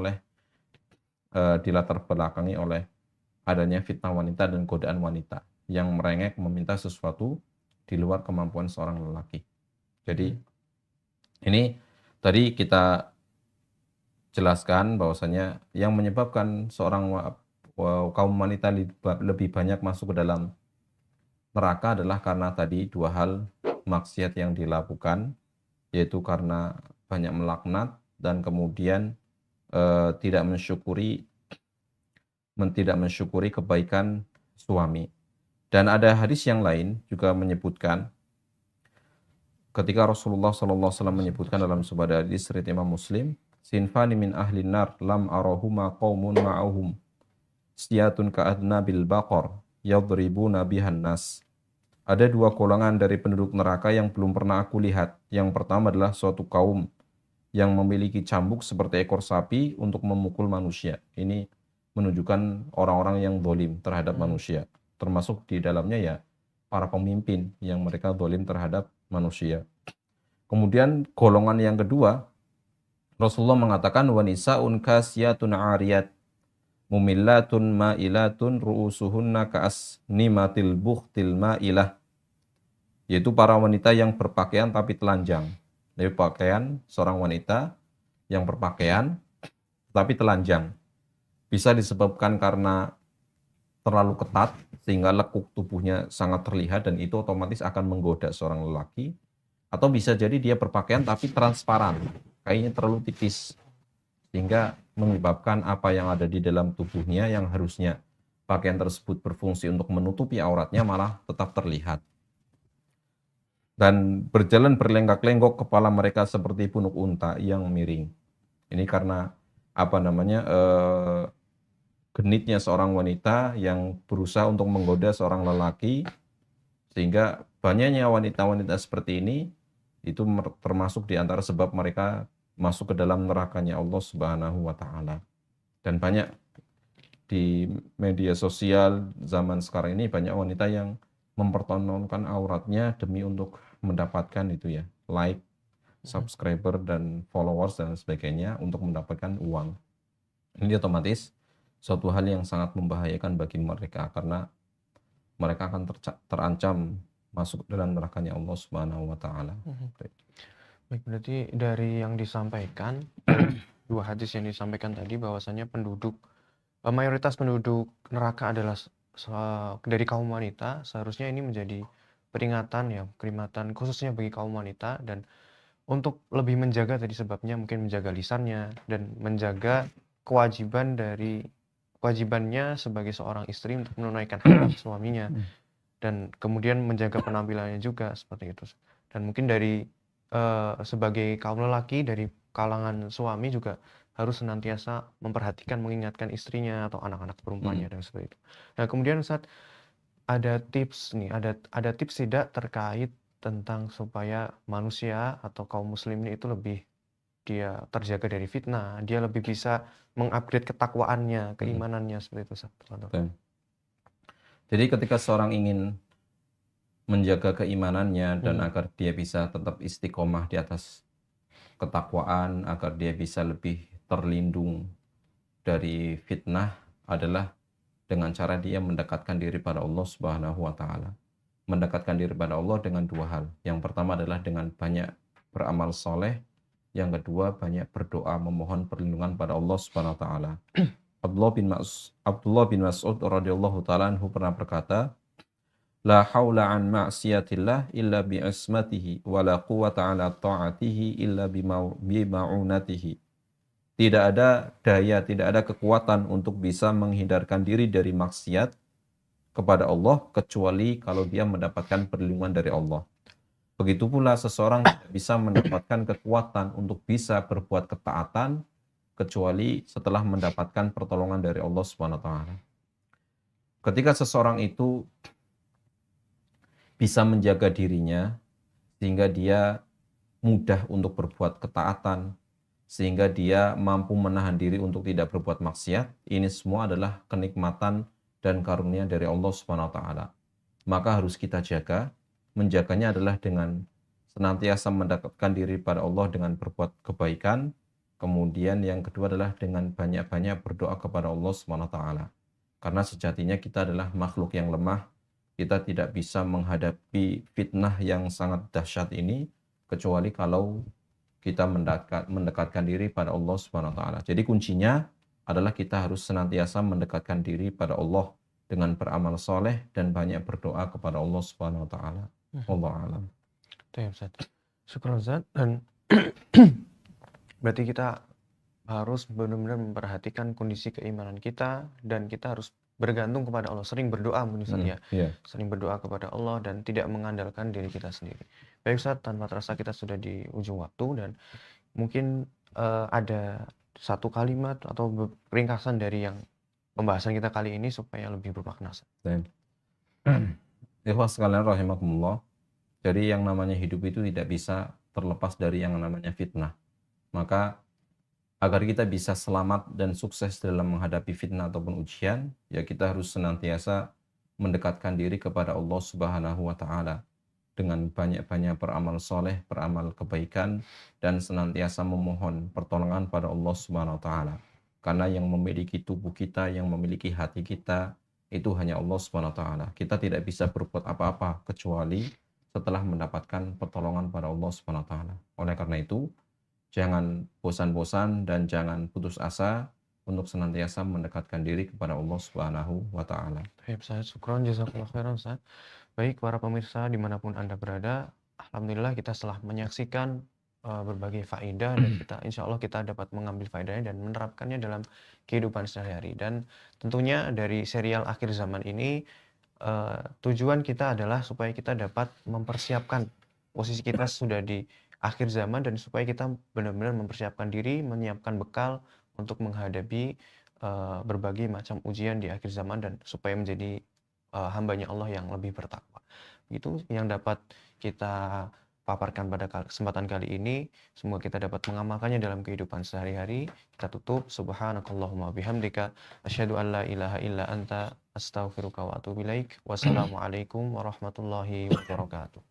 oleh adanya fitnah wanita dan godaan wanita yang merengek meminta sesuatu di luar kemampuan seorang lelaki. Jadi ini tadi kita jelaskan bahwasanya yang menyebabkan seorang kaum wanita lebih banyak masuk ke dalam neraka adalah karena tadi dua hal maksiat yang dilakukan, yaitu karena banyak melaknat dan kemudian tidak mensyukuri kebaikan suami. Dan ada hadis yang lain juga menyebutkan ketika Rasulullah SAW menyebutkan dalam sebuah hadis riwayat Imam Muslim, sinfani min ahli nar lam arahuma qaumun ma'ahum siyatun ka'adnabil baqar yadribuna bihan nas. Ada dua golongan dari penduduk neraka yang belum pernah aku lihat. Yang pertama adalah suatu kaum yang memiliki cambuk seperti ekor sapi untuk memukul manusia. Ini menunjukkan orang-orang yang zalim terhadap manusia. Termasuk di dalamnya ya para pemimpin yang mereka zalim terhadap manusia. Kemudian golongan yang kedua Rasulullah mengatakan wa nisaun kasiyatun 'ariyat mumillatun ma'ilatun ru'usuhunna ka'asnimatil bukhtil ma'ilah, yaitu para wanita yang berpakaian tapi telanjang. Jadi pakaian seorang wanita yang berpakaian tapi telanjang bisa disebabkan karena terlalu ketat sehingga lekuk tubuhnya sangat terlihat dan itu otomatis akan menggoda seorang lelaki, atau bisa jadi dia berpakaian tapi transparan, kainnya terlalu tipis sehingga menyebabkan apa yang ada di dalam tubuhnya yang harusnya pakaian tersebut berfungsi untuk menutupi auratnya malah tetap terlihat. Dan berjalan berlenggak-lenggok kepala mereka seperti punuk unta yang miring. Ini karena apa namanya genitnya seorang wanita yang berusaha untuk menggoda seorang lelaki, sehingga banyaknya wanita-wanita seperti ini itu termasuk di antara sebab mereka masuk ke dalam nerakanya Allah Subhanahu wa taala. Dan banyak di media sosial zaman sekarang ini banyak wanita yang mempertontonkan auratnya demi untuk mendapatkan itu ya, like, subscriber dan followers dan sebagainya untuk mendapatkan uang. Ini otomatis suatu hal yang sangat membahayakan bagi mereka karena mereka akan terancam masuk dalam nerakanya Allah Subhanahu wa taala. Baik, berarti dari yang disampaikan dua hadis yang disampaikan tadi bahwasanya mayoritas penduduk neraka adalah dari kaum wanita, seharusnya ini menjadi peringatan khususnya bagi kaum wanita, dan untuk lebih menjaga tadi sebabnya mungkin menjaga lisannya dan menjaga kewajibannya sebagai seorang istri untuk menunaikan hak suaminya, dan kemudian menjaga penampilannya juga seperti itu. Dan mungkin dari sebagai kaum lelaki dari kalangan suami juga harus senantiasa memperhatikan, mengingatkan istrinya atau anak-anak perempuannya dan seperti itu. Nah, kemudian Ustaz, ada tips tidak terkait tentang supaya manusia atau kaum muslimin itu lebih dia terjaga dari fitnah, dia lebih bisa mengupgrade ketakwaannya, keimanannya seperti itu Ustaz. Jadi ketika seorang ingin menjaga keimanannya dan agar dia bisa tetap istiqomah di atas ketakwaan, agar dia bisa lebih terlindung dari fitnah adalah dengan cara dia mendekatkan diri pada Allah Subhanahu wa taala. Mendekatkan diri pada Allah dengan dua hal. Yang pertama adalah dengan banyak beramal soleh, yang kedua banyak berdoa memohon perlindungan pada Allah Subhanahu wa taala. Abdullah bin Mas'ud radhiyallahu taala anhu pernah berkata, la haula an ma'siyatillah illa bi ismatihi wa la quwwata ala ta'atihi illa bi ma'unatihi. Tidak ada daya, tidak ada kekuatan untuk bisa menghindarkan diri dari maksiat kepada Allah kecuali kalau dia mendapatkan perlindungan dari Allah. Begitu pula seseorang tidak bisa mendapatkan kekuatan untuk bisa berbuat ketaatan kecuali setelah mendapatkan pertolongan dari Allah Subhanahu wa taala. Ketika seseorang itu bisa menjaga dirinya sehingga dia mudah untuk berbuat ketaatan, sehingga dia mampu menahan diri untuk tidak berbuat maksiat, ini semua adalah kenikmatan dan karunia dari Allah Subhanahu wa taala. Maka harus kita jaga. Menjaganya adalah dengan senantiasa mendekatkan diri pada Allah dengan berbuat kebaikan. Kemudian yang kedua adalah dengan banyak-banyak berdoa kepada Allah Subhanahu wa taala. Karena sejatinya kita adalah makhluk yang lemah. Kita tidak bisa menghadapi fitnah yang sangat dahsyat ini kecuali kalau kita mendekatkan diri pada Allah Subhanahu wa taala. Jadi kuncinya adalah kita harus senantiasa mendekatkan diri pada Allah dengan beramal soleh dan banyak berdoa kepada Allah Subhanahu wa taala. Wallahu a'lam. Baik, Ustaz. Syukran Ustaz. Dan berarti kita harus benar-benar memperhatikan kondisi keimanan kita dan kita harus bergantung kepada Allah, sering berdoa mungkin Ustaz ya. Sering berdoa kepada Allah dan tidak mengandalkan diri kita sendiri. Baik Ustaz, tanpa terasa kita sudah di ujung waktu dan mungkin ada satu kalimat atau ringkasan dari yang pembahasan kita kali ini supaya lebih bermakna. Ikhwas sekalian rahimakumullah. Jadi yang namanya hidup itu tidak bisa terlepas dari yang namanya fitnah. Maka agar kita bisa selamat dan sukses dalam menghadapi fitnah ataupun ujian, ya kita harus senantiasa mendekatkan diri kepada Allah Subhanahu wa taala dengan banyak-banyak beramal soleh, beramal kebaikan, dan senantiasa memohon pertolongan pada Allah Subhanahu wa Ta'ala. Karena yang memiliki tubuh kita, yang memiliki hati kita, itu hanya Allah Subhanahu wa Ta'ala. Kita tidak bisa berbuat apa-apa kecuali setelah mendapatkan pertolongan pada Allah Subhanahu wa Ta'ala. Oleh karena itu, jangan bosan-bosan dan jangan putus asa untuk senantiasa mendekatkan diri kepada Allah Subhanahu wa Ta'ala. Baik, Ustaz. Syukron, jazakallah khairan, Ustaz. Baik, para pemirsa dimanapun Anda berada, alhamdulillah kita setelah menyaksikan berbagai faedah dan kita insya Allah kita dapat mengambil faedahnya dan menerapkannya dalam kehidupan sehari-hari. Dan tentunya dari serial akhir zaman ini tujuan kita adalah supaya kita dapat mempersiapkan posisi kita sudah di akhir zaman dan supaya kita benar-benar mempersiapkan diri, menyiapkan bekal untuk menghadapi berbagai macam ujian di akhir zaman dan supaya menjadi hambanya Allah yang lebih bertakwa. Itu yang dapat kita paparkan pada kesempatan kali ini. Semoga kita dapat mengamalkannya dalam kehidupan sehari-hari. Kita tutup. Subhanakallahumma bihamdika. Asyhadu an la ilaha illa anta. Astaghfiruka wa atubu ilaik. Wassalamualaikum warahmatullahi wabarakatuh.